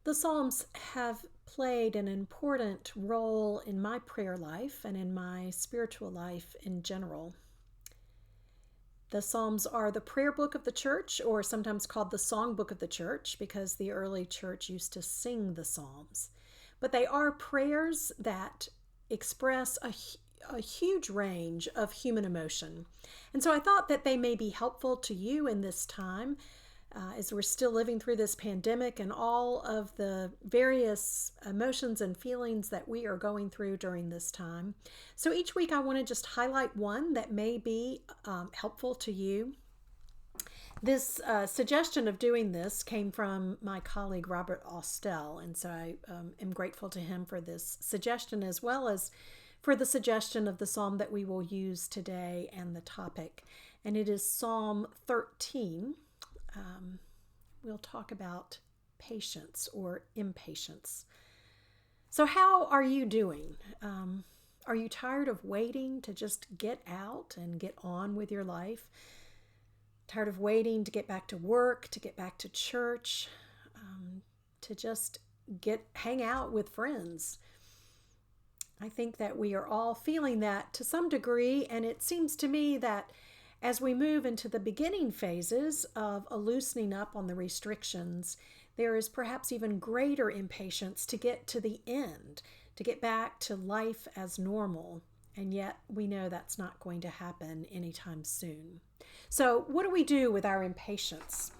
The Psalms have played an important role in my prayer life and in my spiritual life in general. The Psalms are the prayer book of the church, or sometimes called the song book of the church, because the early church used to sing the Psalms. But they are prayers that express a huge range of human emotion. And so I thought that they may be helpful to you in this time as we're still living through this pandemic and all of the various emotions and feelings that we are going through during this time. So each week I want to just highlight one that may be helpful to you. This suggestion of doing this came from my colleague Robert Austell, and so I am grateful to him for this suggestion as well as for the suggestion of the psalm that we will use today and the topic. And it is Psalm 13. We'll talk about patience or impatience. So, how are you doing? Are you tired of waiting to just get out and get on with your life? Tired of waiting to get back to work, to get back to church, to just hang out with friends? I think that we are all feeling that to some degree, and it seems to me that as we move into the beginning phases of a loosening up on the restrictions, there is perhaps even greater impatience to get to the end, to get back to life as normal. And yet we know that's not going to happen anytime soon. So, what do we do with our impatience?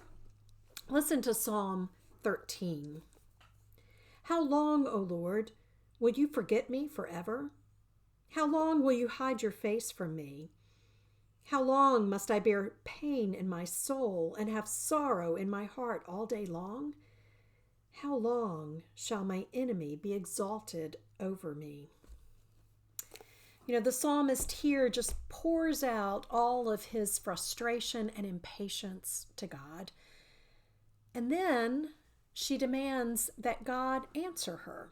Listen to Psalm 13. How long, O Lord, will you forget me forever? How long will you hide your face from me? How long must I bear pain in my soul and have sorrow in my heart all day long? How long shall my enemy be exalted over me? The psalmist here just pours out all of his frustration and impatience to God. And then she demands that God answer her.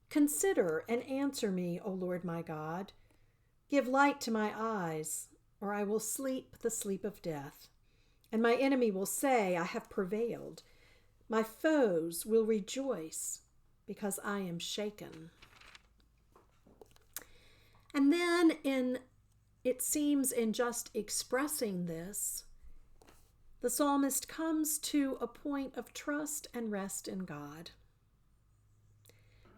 Consider and answer me, O Lord my God. Give light to my eyes, or I will sleep the sleep of death. And my enemy will say, I have prevailed. My foes will rejoice because I am shaken. And then it seems in just expressing this, the psalmist comes to a point of trust and rest in God.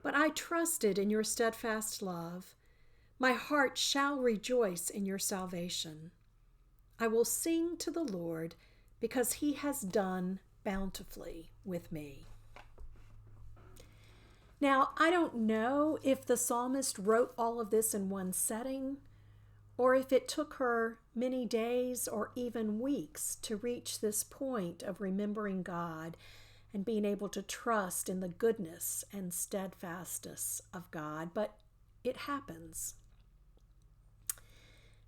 But I trusted in your steadfast love. My heart shall rejoice in your salvation. I will sing to the Lord because he has done bountifully with me. Now, I don't know if the psalmist wrote all of this in one setting or if it took her many days or even weeks to reach this point of remembering God and being able to trust in the goodness and steadfastness of God, but it happens.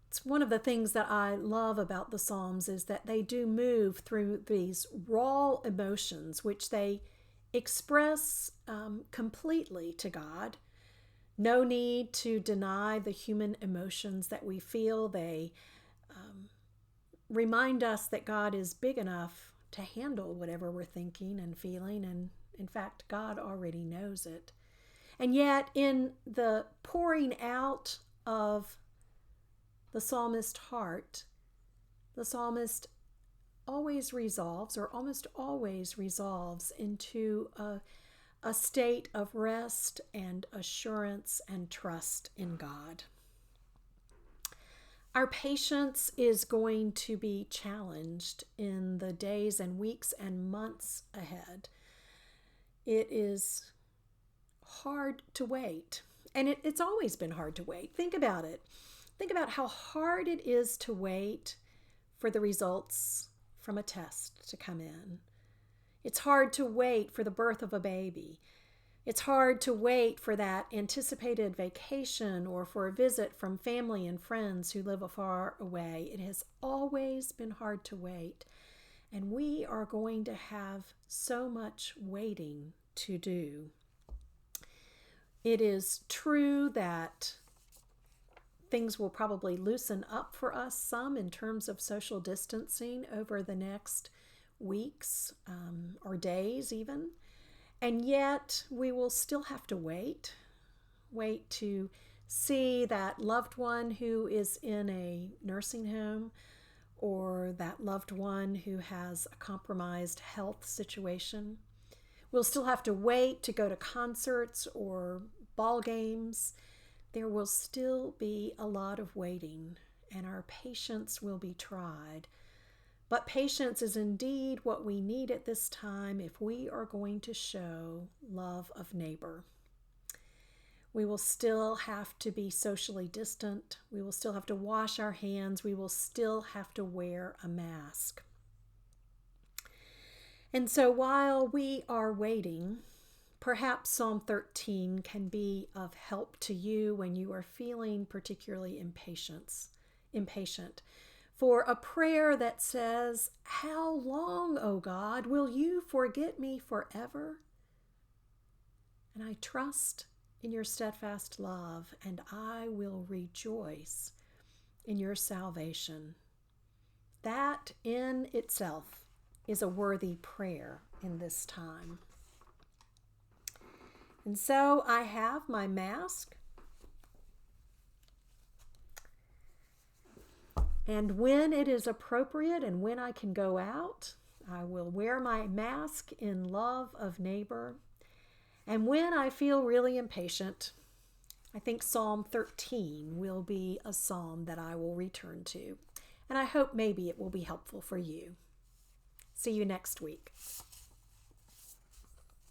It's one of the things that I love about the Psalms is that they do move through these raw emotions, which they express completely to God. No need to deny the human emotions that we feel. They remind us that God is big enough to handle whatever we're thinking and feeling, and in fact, God already knows it. And yet, in the pouring out of the psalmist's heart, the psalmist always resolves, or almost always resolves, into a state of rest and assurance and trust in God. Our patience is going to be challenged in the days and weeks and months ahead. It is hard to wait, and it's always been hard to wait. Think about it. Think about how hard it is to wait for the results from a test to come in. It's hard to wait for the birth of a baby. It's hard to wait for that anticipated vacation or for a visit from family and friends who live far away. It has always been hard to wait. And we are going to have so much waiting to do. It is true that things will probably loosen up for us some in terms of social distancing over the next weeks, or days even. And yet we will still have to wait to see that loved one who is in a nursing home, or that loved one who has a compromised health situation. We'll still have to wait to go to concerts or ball games. There will still be a lot of waiting, and our patience will be tried. But patience is indeed what we need at this time if we are going to show love of neighbor. We will still have to be socially distant. We will still have to wash our hands. We will still have to wear a mask. And so while we are waiting, perhaps Psalm 13 can be of help to you when you are feeling particularly impatient. For a prayer that says, "How long, O God, will you forget me forever? And I trust in your steadfast love, and I will rejoice in your salvation." That in itself is a worthy prayer in this time. And so I have my mask. And when it is appropriate and when I can go out, I will wear my mask in love of neighbor. And when I feel really impatient, I think Psalm 13 will be a psalm that I will return to. And I hope maybe it will be helpful for you. See you next week.